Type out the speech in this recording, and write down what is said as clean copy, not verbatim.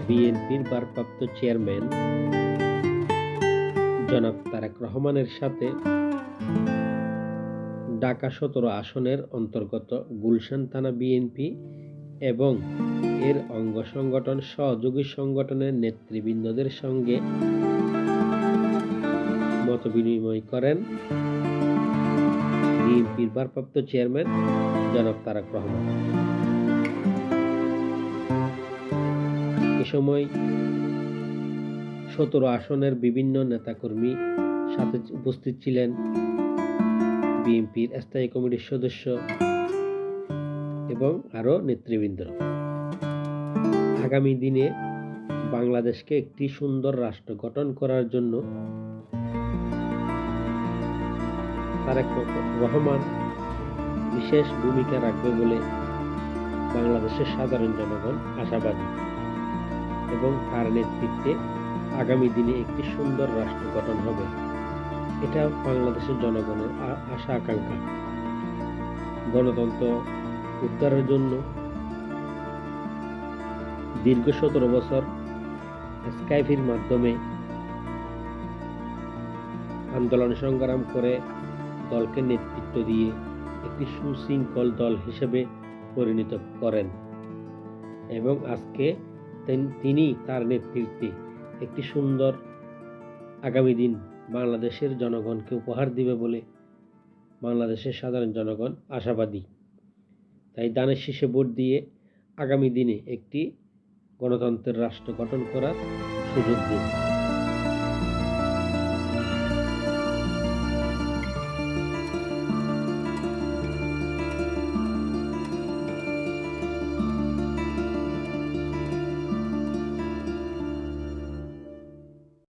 বিএনপির ভারপ্রাপ্ত চেয়ারম্যান জনাব তারেক রহমানের সাথে ঢাকা ১৭ আসনের অন্তর্গত গুলশান থানা বিএনপি এবং এর অঙ্গ সংগঠন সহযোগী সংগঠনের নেতৃবৃন্দদের সঙ্গে মতবিনিময় করেন বিএনপির ভারপ্রাপ্ত চেয়ারম্যান জনাব তারেক রহমান। এ সময় ১৭ আসনের বিভিন্ন নেতাকর্মী সাথে উপস্থিত ছিলেন, বিএনপির স্থায়ী কমিটির সদস্য এবং আরও নেতৃবৃন্দ। আগামী দিনে বাংলাদেশকে একটি সুন্দর রাষ্ট্র গঠন করার জন্য তারেক রহমান বিশেষ ভূমিকা রাখবে বলে বাংলাদেশের সাধারণ জনগণ আশাবাদী এবং তার নেতৃত্বে আগামী দিনে একটি সুন্দর রাষ্ট্র গঠন হবে, এটা বাংলাদেশের জনগণের আশা আকাঙ্ক্ষা। গণতন্ত্র উদ্ধারের জন্য দীর্ঘ ১৭ বছর স্কাইপির মাধ্যমে আন্দোলন সংগ্রাম করে দলকে নেতৃত্ব দিয়ে একটি সুশৃঙ্খল দল হিসেবে পরিণত করেন এবং আজকে তিনি তার নেতৃত্বে একটি সুন্দর আগামী দিন বাংলাদেশের জনগণকে উপহার দিবে বলে বাংলাদেশের সাধারণ জনগণ আশাবাদী। তাই ধানের শীষে ভোট দিয়ে আগামী দিনে একটি গণতন্ত্রের রাষ্ট্র গঠন করার সুযোগ দিন।